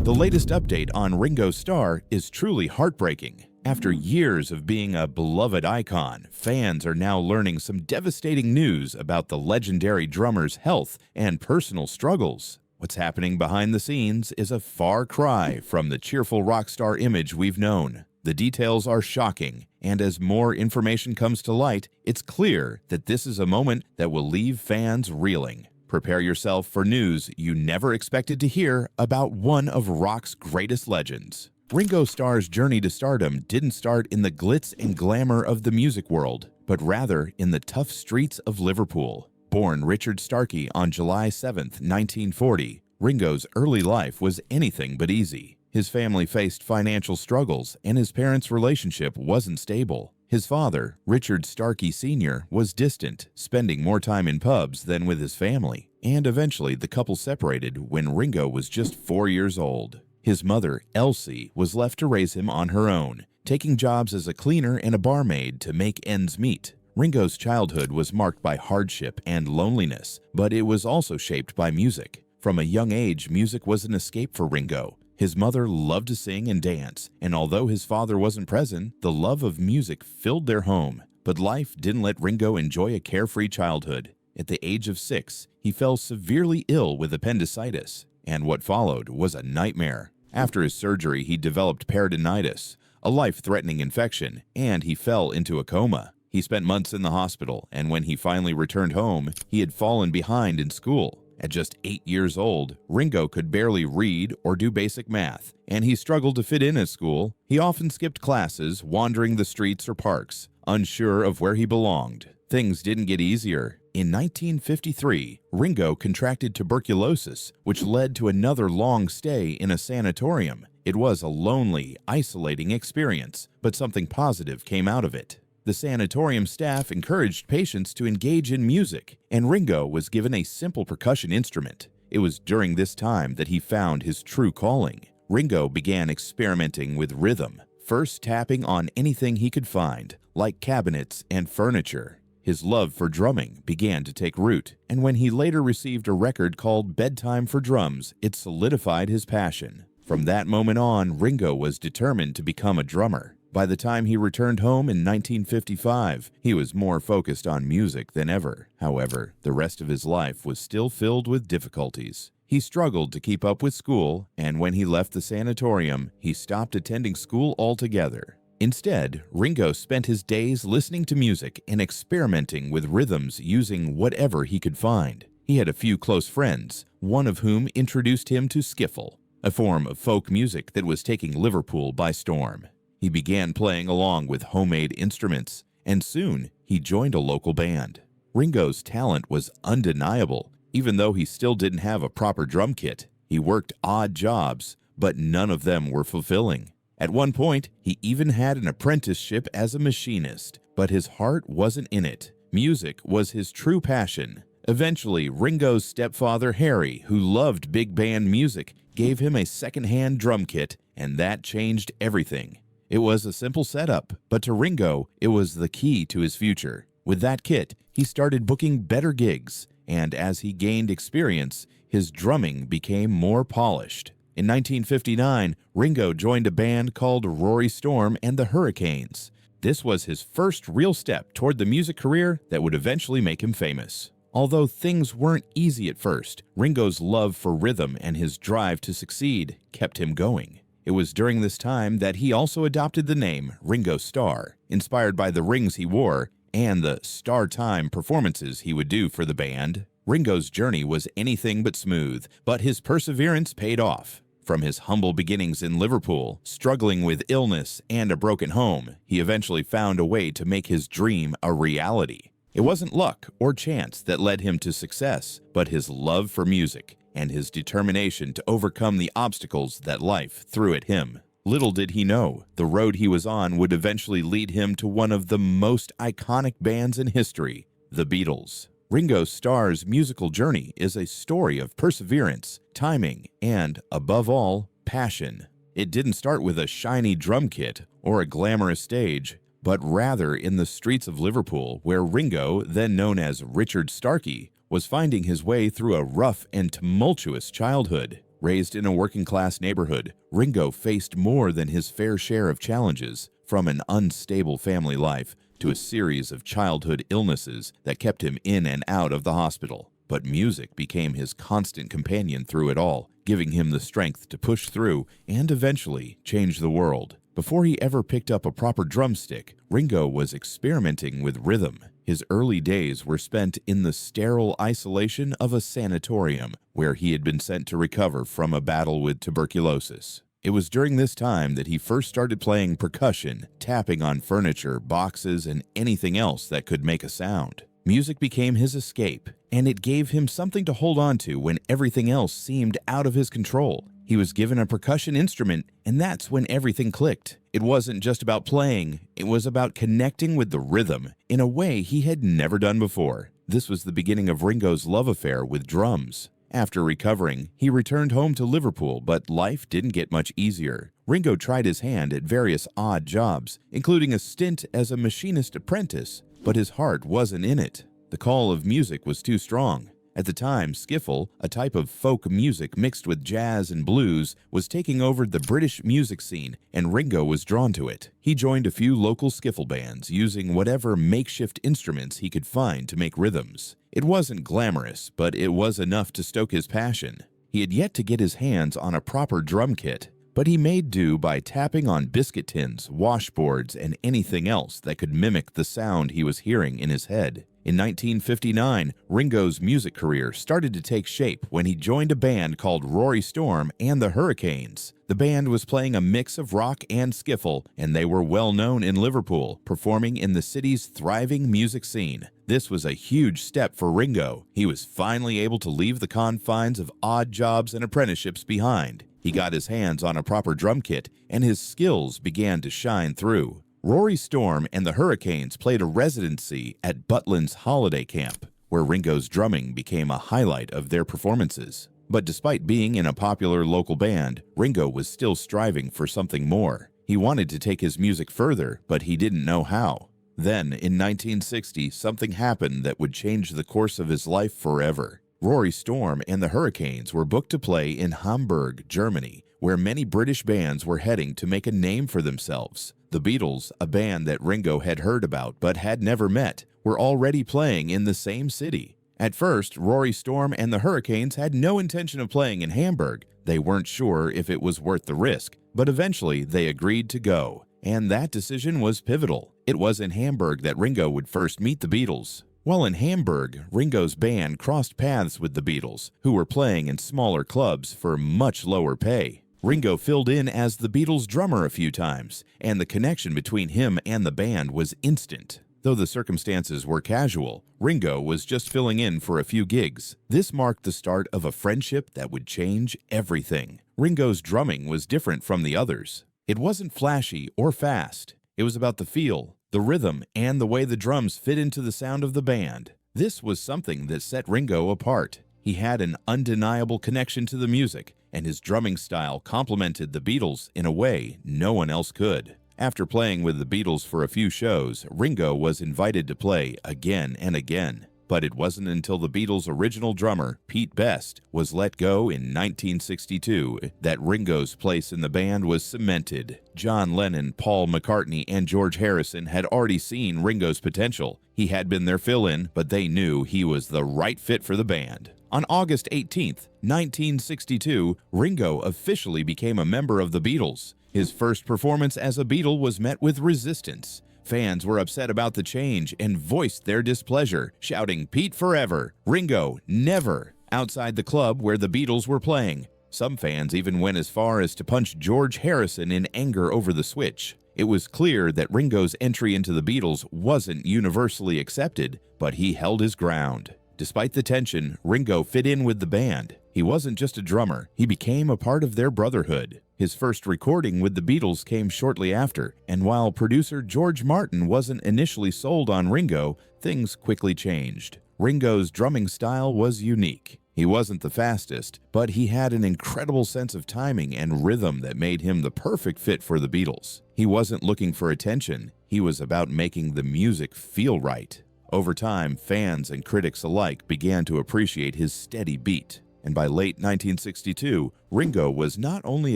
The latest update on Ringo Starr is truly heartbreaking. After years of being a beloved icon, fans are now learning some devastating news about the legendary drummer's health and personal struggles. What's happening behind the scenes is a far cry from the cheerful rock star image we've known. The details are shocking, and as more information comes to light, it's clear that this is a moment that will leave fans reeling. Prepare yourself for news you never expected to hear about one of rock's greatest legends. Ringo Starr's journey to stardom didn't start in the glitz and glamour of the music world, but rather in the tough streets of Liverpool. Born Richard Starkey on July 7, 1940, Ringo's early life was anything but easy. His family faced financial struggles, and his parents' relationship wasn't stable. His father, Richard Starkey Sr., was distant, spending more time in pubs than with his family, and eventually the couple separated when Ringo was just 4 years old. His mother, Elsie, was left to raise him on her own, taking jobs as a cleaner and a barmaid to make ends meet. Ringo's childhood was marked by hardship and loneliness, but it was also shaped by music. From a young age, music was an escape for Ringo. His mother loved to sing and dance, and although his father wasn't present, the love of music filled their home. But life didn't let Ringo enjoy a carefree childhood. At the age of 6, he fell severely ill with appendicitis, and what followed was a nightmare. After his surgery, he developed peritonitis, a life-threatening infection, and he fell into a coma. He spent months in the hospital, and when he finally returned home, he had fallen behind in school. At just 8 years old, Ringo could barely read or do basic math, and he struggled to fit in at school. He often skipped classes, wandering the streets or parks, unsure of where he belonged. Things didn't get easier. In 1953, Ringo contracted tuberculosis, which led to another long stay in a sanatorium. It was a lonely, isolating experience, but something positive came out of it. The sanatorium staff encouraged patients to engage in music, and Ringo was given a simple percussion instrument. It was during this time that he found his true calling. Ringo began experimenting with rhythm, first tapping on anything he could find, like cabinets and furniture. His love for drumming began to take root, and when he later received a record called Bedtime for Drums, it solidified his passion. From that moment on, Ringo was determined to become a drummer. By the time he returned home in 1955, he was more focused on music than ever. However, the rest of his life was still filled with difficulties. He struggled to keep up with school, and when he left the sanatorium, he stopped attending school altogether. Instead, Ringo spent his days listening to music and experimenting with rhythms using whatever he could find. He had a few close friends, one of whom introduced him to skiffle, a form of folk music that was taking Liverpool by storm. He began playing along with homemade instruments, and soon he joined a local band. Ringo's talent was undeniable, even though he still didn't have a proper drum kit. He worked odd jobs, but none of them were fulfilling. At one point, he even had an apprenticeship as a machinist, but his heart wasn't in it. Music was his true passion. Eventually, Ringo's stepfather, Harry, who loved big band music, gave him a second-hand drum kit, and that changed everything. It was a simple setup, but to Ringo, it was the key to his future. With that kit, he started booking better gigs, and as he gained experience, his drumming became more polished. In 1959, Ringo joined a band called Rory Storm and the Hurricanes. This was his first real step toward the music career that would eventually make him famous. Although things weren't easy at first, Ringo's love for rhythm and his drive to succeed kept him going. It was during this time that he also adopted the name Ringo Starr, inspired by the rings he wore and the Star Time performances he would do for the band. Ringo's journey was anything but smooth, but his perseverance paid off. From his humble beginnings in Liverpool, struggling with illness and a broken home, he eventually found a way to make his dream a reality. It wasn't luck or chance that led him to success, but his love for music and his determination to overcome the obstacles that life threw at him. Little did he know, the road he was on would eventually lead him to one of the most iconic bands in history, the Beatles. Ringo Starr's musical journey is a story of perseverance, timing, and, above all, passion. It didn't start with a shiny drum kit or a glamorous stage, but rather in the streets of Liverpool, where Ringo, then known as Richard Starkey, was finding his way through a rough and tumultuous childhood. Raised in a working-class neighborhood, Ringo faced more than his fair share of challenges, from an unstable family life to a series of childhood illnesses that kept him in and out of the hospital. But music became his constant companion through it all, giving him the strength to push through and eventually change the world. Before he ever picked up a proper drumstick, Ringo was experimenting with rhythm. His early days were spent in the sterile isolation of a sanatorium, where he had been sent to recover from a battle with tuberculosis. It was during this time that he first started playing percussion, tapping on furniture, boxes, and anything else that could make a sound. Music became his escape, and it gave him something to hold on to when everything else seemed out of his control. He was given a percussion instrument, and that's when everything clicked. It wasn't just about playing, it was about connecting with the rhythm in a way he had never done before. This was the beginning of Ringo's love affair with drums. After recovering, he returned home to Liverpool, but life didn't get much easier. Ringo tried his hand at various odd jobs, including a stint as a machinist apprentice, but his heart wasn't in it. The call of music was too strong. At the time, skiffle, a type of folk music mixed with jazz and blues, was taking over the British music scene, and Ringo was drawn to it. He joined a few local skiffle bands, using whatever makeshift instruments he could find to make rhythms. It wasn't glamorous, but it was enough to stoke his passion. He had yet to get his hands on a proper drum kit, but he made do by tapping on biscuit tins, washboards, and anything else that could mimic the sound he was hearing in his head. In 1959, Ringo's music career started to take shape when he joined a band called Rory Storm and the Hurricanes. The band was playing a mix of rock and skiffle, and they were well known in Liverpool, performing in the city's thriving music scene. This was a huge step for Ringo. He was finally able to leave the confines of odd jobs and apprenticeships behind. He got his hands on a proper drum kit, and his skills began to shine through. Rory Storm and the Hurricanes played a residency at Butlin's Holiday Camp, where Ringo's drumming became a highlight of their performances. But despite being in a popular local band, Ringo was still striving for something more. He wanted to take his music further, but he didn't know how. Then, in 1960, something happened that would change the course of his life forever. Rory Storm and the Hurricanes were booked to play in Hamburg, Germany, where many British bands were heading to make a name for themselves. The Beatles, a band that Ringo had heard about but had never met, were already playing in the same city. At first, Rory Storm and the Hurricanes had no intention of playing in Hamburg. They weren't sure if it was worth the risk, but eventually they agreed to go. And that decision was pivotal. It was in Hamburg that Ringo would first meet the Beatles. While in Hamburg, Ringo's band crossed paths with the Beatles, who were playing in smaller clubs for much lower pay. Ringo filled in as the Beatles' drummer a few times, and the connection between him and the band was instant. Though the circumstances were casual, Ringo was just filling in for a few gigs. This marked the start of a friendship that would change everything. Ringo's drumming was different from the others. It wasn't flashy or fast. It was about the feel, the rhythm, and the way the drums fit into the sound of the band. This was something that set Ringo apart. He had an undeniable connection to the music, and his drumming style complemented the Beatles in a way no one else could. After playing with the Beatles for a few shows, Ringo was invited to play again and again. But it wasn't until the Beatles' original drummer, Pete Best, was let go in 1962 that Ringo's place in the band was cemented. John Lennon, Paul McCartney, and George Harrison had already seen Ringo's potential. He had been their fill-in, but they knew he was the right fit for the band. On August 18, 1962, Ringo officially became a member of the Beatles. His first performance as a Beatle was met with resistance. Fans were upset about the change and voiced their displeasure, shouting "Pete forever, Ringo never" outside the club where the Beatles were playing. Some fans even went as far as to punch George Harrison in anger over the switch. It was clear that Ringo's entry into the Beatles wasn't universally accepted, but he held his ground. Despite the tension, Ringo fit in with the band. He wasn't just a drummer, he became a part of their brotherhood. His first recording with the Beatles came shortly after, and while producer George Martin wasn't initially sold on Ringo, things quickly changed. Ringo's drumming style was unique. He wasn't the fastest, but he had an incredible sense of timing and rhythm that made him the perfect fit for the Beatles. He wasn't looking for attention, he was about making the music feel right. Over time, fans and critics alike began to appreciate his steady beat. and by late 1962, Ringo was not only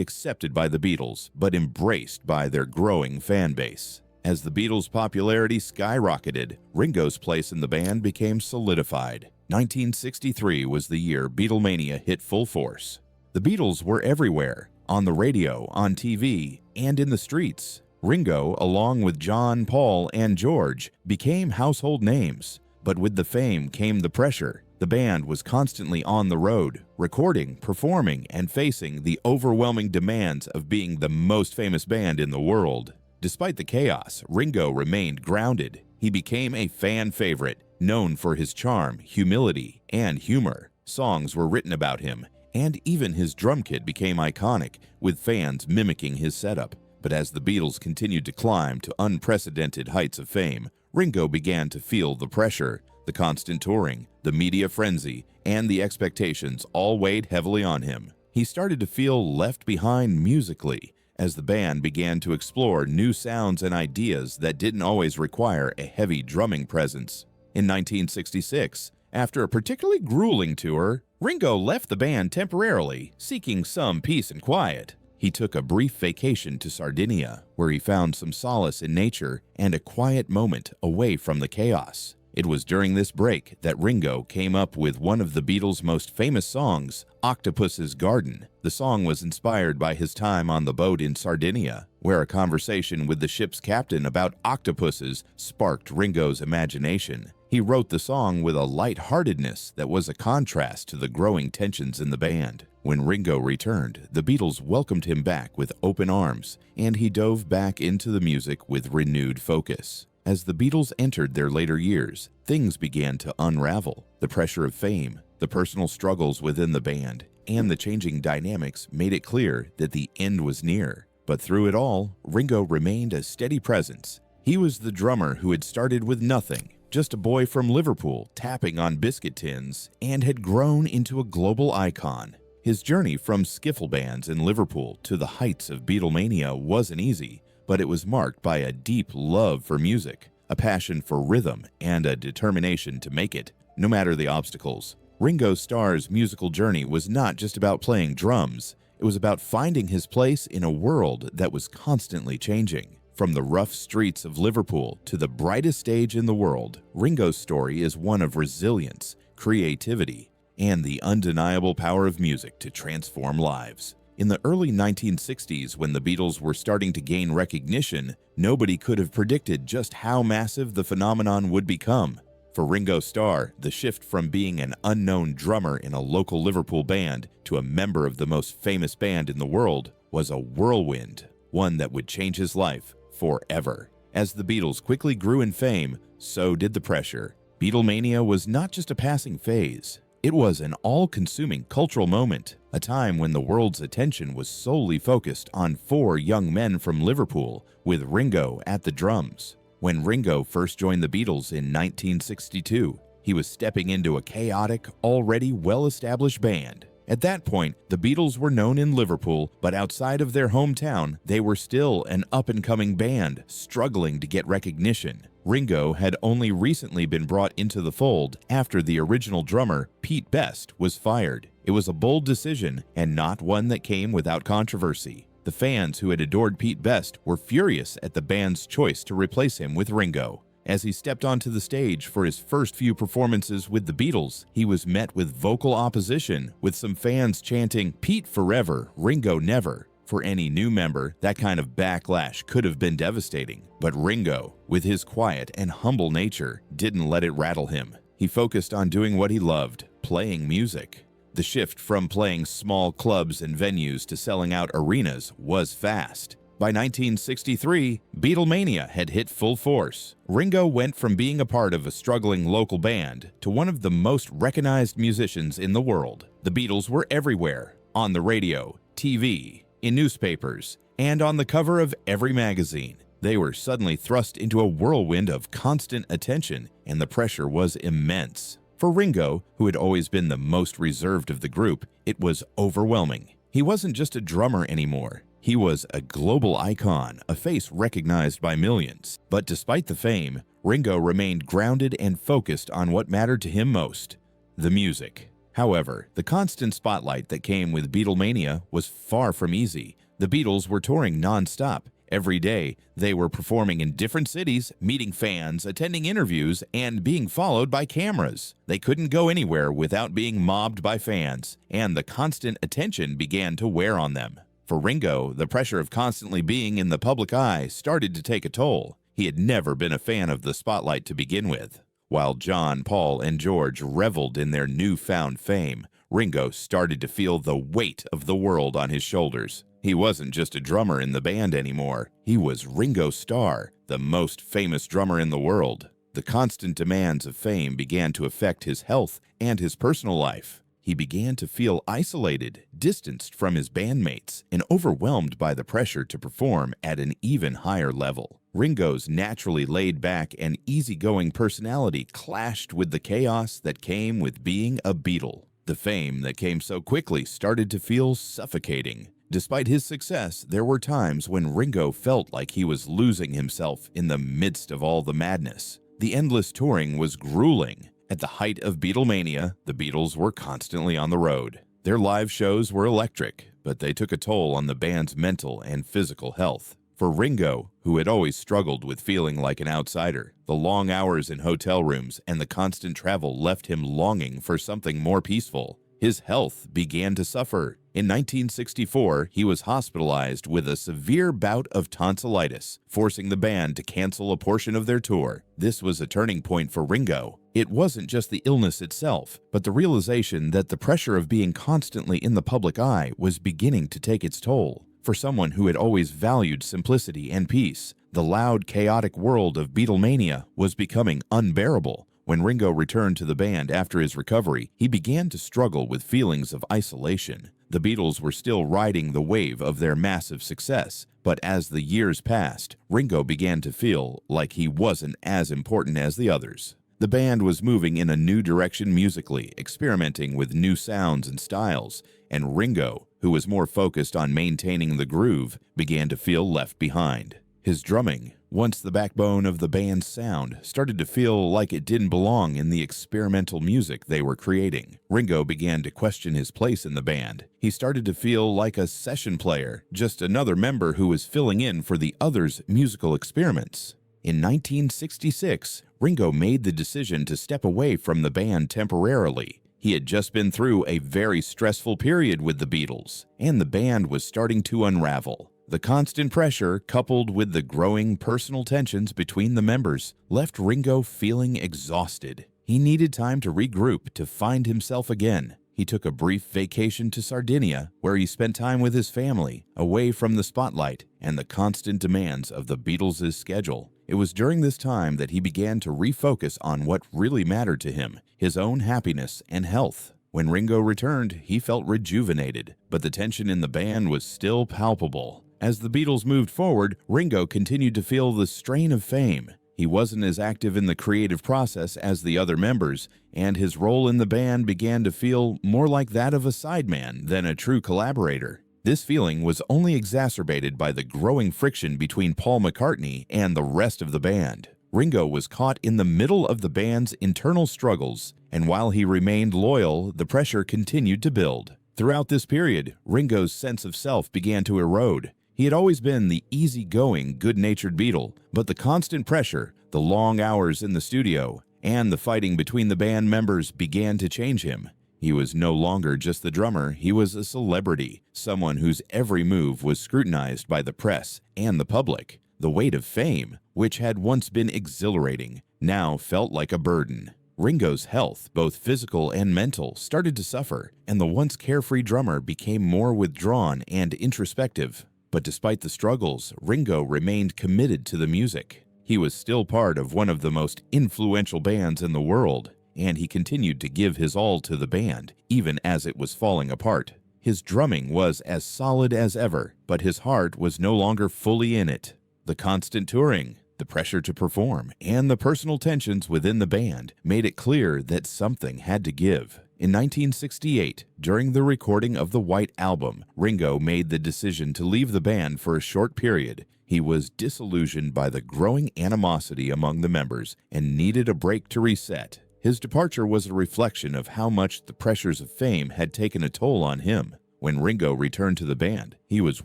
accepted by the Beatles, but embraced by their growing fan base. As the Beatles' popularity skyrocketed, Ringo's place in the band became solidified. 1963 was the year Beatlemania hit full force. The Beatles were everywhere, on the radio, on TV, and in the streets. Ringo, along with John, Paul, and George, became household names. But with the fame came the pressure. The band was constantly on the road, recording, performing, and facing the overwhelming demands of being the most famous band in the world. Despite the chaos, Ringo remained grounded. He became a fan favorite, known for his charm, humility, and humor. Songs were written about him, and even his drum kit became iconic, with fans mimicking his setup. But as the Beatles continued to climb to unprecedented heights of fame, Ringo began to feel the pressure. The constant touring, the media frenzy, and the expectations all weighed heavily on him. He started to feel left behind musically, as the band began to explore new sounds and ideas that didn't always require a heavy drumming presence. In 1966, after a particularly grueling tour, Ringo left the band temporarily, seeking some peace and quiet. He took a brief vacation to Sardinia, where he found some solace in nature and a quiet moment away from the chaos. It was during this break that Ringo came up with one of the Beatles' most famous songs, Octopus's Garden. The song was inspired by his time on the boat in Sardinia, where a conversation with the ship's captain about octopuses sparked Ringo's imagination. He wrote the song with a lightheartedness that was a contrast to the growing tensions in the band. When Ringo returned, the Beatles welcomed him back with open arms, and he dove back into the music with renewed focus. As the Beatles entered their later years, things began to unravel. The pressure of fame, the personal struggles within the band, and the changing dynamics made it clear that the end was near. But through it all, Ringo remained a steady presence. He was the drummer who had started with nothing, just a boy from Liverpool tapping on biscuit tins, and had grown into a global icon. His journey from skiffle bands in Liverpool to the heights of Beatlemania wasn't easy, but it was marked by a deep love for music, a passion for rhythm, and a determination to make it, no matter the obstacles. Ringo Starr's musical journey was not just about playing drums. It was about finding his place in a world that was constantly changing. From the rough streets of Liverpool to the brightest stage in the world, Ringo's story is one of resilience, creativity, and the undeniable power of music to transform lives. In the early 1960s, when the Beatles were starting to gain recognition, nobody could have predicted just how massive the phenomenon would become. For Ringo Starr, the shift from being an unknown drummer in a local Liverpool band to a member of the most famous band in the world was a whirlwind, one that would change his life forever. As the Beatles quickly grew in fame, so did the pressure. Beatlemania was not just a passing phase. It was an all-consuming cultural moment, a time when the world's attention was solely focused on 4 young men from Liverpool, with Ringo at the drums. When Ringo first joined the Beatles in 1962, he was stepping into a chaotic, already well-established band. At that point, the Beatles were known in Liverpool, but outside of their hometown, they were still an up-and-coming band, struggling to get recognition. Ringo had only recently been brought into the fold after the original drummer, Pete Best, was fired. It was a bold decision, and not one that came without controversy. The fans who had adored Pete Best were furious at the band's choice to replace him with Ringo. As he stepped onto the stage for his first few performances with the Beatles, he was met with vocal opposition, with some fans chanting, "Pete forever, Ringo never." For any new member, that kind of backlash could have been devastating. But Ringo, with his quiet and humble nature, didn't let it rattle him. He focused on doing what he loved, playing music. The shift from playing small clubs and venues to selling out arenas was fast. By 1963, Beatlemania had hit full force. Ringo went from being a part of a struggling local band to one of the most recognized musicians in the world. The Beatles were everywhere, on the radio, TV, in newspapers, and on the cover of every magazine. They were suddenly thrust into a whirlwind of constant attention, and the pressure was immense. For Ringo, who had always been the most reserved of the group, it was overwhelming. He wasn't just a drummer anymore. He was a global icon, a face recognized by millions. But despite the fame, Ringo remained grounded and focused on what mattered to him most: the music. However, the constant spotlight that came with Beatlemania was far from easy. The Beatles were touring non-stop. Every day, they were performing in different cities, meeting fans, attending interviews, and being followed by cameras. They couldn't go anywhere without being mobbed by fans, and the constant attention began to wear on them. For Ringo, the pressure of constantly being in the public eye started to take a toll. He had never been a fan of the spotlight to begin with. While John, Paul, and George reveled in their newfound fame, Ringo started to feel the weight of the world on his shoulders. He wasn't just a drummer in the band anymore. He was Ringo Starr, the most famous drummer in the world. The constant demands of fame began to affect his health and his personal life. He began to feel isolated, distanced from his bandmates, and overwhelmed by the pressure to perform at an even higher level. Ringo's naturally laid-back and easygoing personality clashed with the chaos that came with being a Beatle. The fame that came so quickly started to feel suffocating. Despite his success, there were times when Ringo felt like he was losing himself in the midst of all the madness. The endless touring was grueling. At the height of Beatlemania, the Beatles were constantly on the road. Their live shows were electric, but they took a toll on the band's mental and physical health. For Ringo, who had always struggled with feeling like an outsider, the long hours in hotel rooms and the constant travel left him longing for something more peaceful. His health began to suffer. In 1964, he was hospitalized with a severe bout of tonsillitis, forcing the band to cancel a portion of their tour. This was a turning point for Ringo. It wasn't just the illness itself, but the realization that the pressure of being constantly in the public eye was beginning to take its toll. For someone who had always valued simplicity and peace, the loud, chaotic world of Beatlemania was becoming unbearable. When Ringo returned to the band after his recovery, he began to struggle with feelings of isolation. The Beatles were still riding the wave of their massive success, but as the years passed, Ringo began to feel like he wasn't as important as the others. The band was moving in a new direction musically, experimenting with new sounds and styles, and Ringo, who was more focused on maintaining the groove, began to feel left behind. His drumming, once the backbone of the band's sound, started to feel like it didn't belong in the experimental music they were creating. Ringo began to question his place in the band. He started to feel like a session player, just another member who was filling in for the others' musical experiments. In 1966, Ringo made the decision to step away from the band temporarily. He had just been through a very stressful period with the Beatles, and the band was starting to unravel. The constant pressure, coupled with the growing personal tensions between the members, left Ringo feeling exhausted. He needed time to regroup to find himself again. He took a brief vacation to Sardinia, where he spent time with his family, away from the spotlight and the constant demands of the Beatles' schedule. It was during this time that he began to refocus on what really mattered to him, his own happiness and health. When Ringo returned, he felt rejuvenated, but the tension in the band was still palpable. As the Beatles moved forward, Ringo continued to feel the strain of fame. He wasn't as active in the creative process as the other members, and his role in the band began to feel more like that of a sideman than a true collaborator. This feeling was only exacerbated by the growing friction between Paul McCartney and the rest of the band. Ringo was caught in the middle of the band's internal struggles, and while he remained loyal, the pressure continued to build. Throughout this period, Ringo's sense of self began to erode. He had always been the easygoing, good-natured Beatle, but the constant pressure, the long hours in the studio, and the fighting between the band members began to change him. He was no longer just the drummer, he was a celebrity, someone whose every move was scrutinized by the press and the public. The weight of fame, which had once been exhilarating, now felt like a burden. Ringo's health, both physical and mental, started to suffer, and the once carefree drummer became more withdrawn and introspective. But despite the struggles, Ringo remained committed to the music. He was still part of one of the most influential bands in the world, and he continued to give his all to the band, even as it was falling apart. His drumming was as solid as ever, but his heart was no longer fully in it. The constant touring, the pressure to perform, and the personal tensions within the band made it clear that something had to give. In 1968, during the recording of the White Album, Ringo made the decision to leave the band for a short period. He was disillusioned by the growing animosity among the members and needed a break to reset. His departure was a reflection of how much the pressures of fame had taken a toll on him. When Ringo returned to the band, he was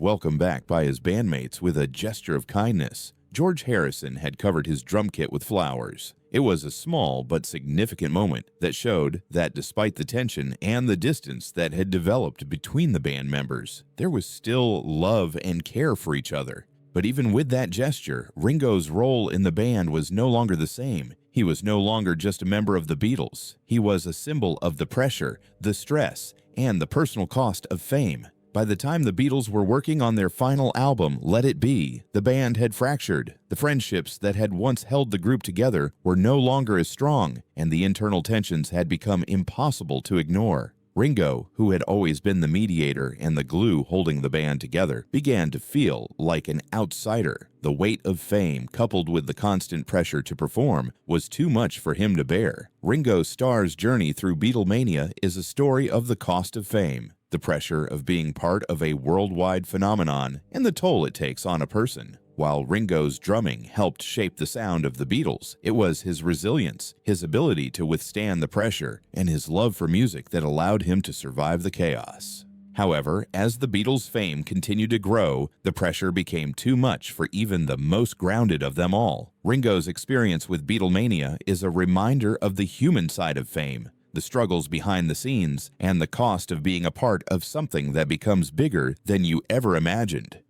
welcomed back by his bandmates with a gesture of kindness. George Harrison had covered his drum kit with flowers. It was a small but significant moment that showed that despite the tension and the distance that had developed between the band members, there was still love and care for each other. But even with that gesture, Ringo's role in the band was no longer the same. He was no longer just a member of the Beatles. He was a symbol of the pressure, the stress, and the personal cost of fame. By the time the Beatles were working on their final album, Let It Be, the band had fractured. The friendships that had once held the group together were no longer as strong, and the internal tensions had become impossible to ignore. Ringo, who had always been the mediator and the glue holding the band together, began to feel like an outsider. The weight of fame, coupled with the constant pressure to perform, was too much for him to bear. Ringo Starr's journey through Beatlemania is a story of the cost of fame, the pressure of being part of a worldwide phenomenon, and the toll it takes on a person. While Ringo's drumming helped shape the sound of the Beatles, it was his resilience, his ability to withstand the pressure, and his love for music that allowed him to survive the chaos. However, as the Beatles' fame continued to grow, the pressure became too much for even the most grounded of them all. Ringo's experience with Beatlemania is a reminder of the human side of fame, the struggles behind the scenes, and the cost of being a part of something that becomes bigger than you ever imagined.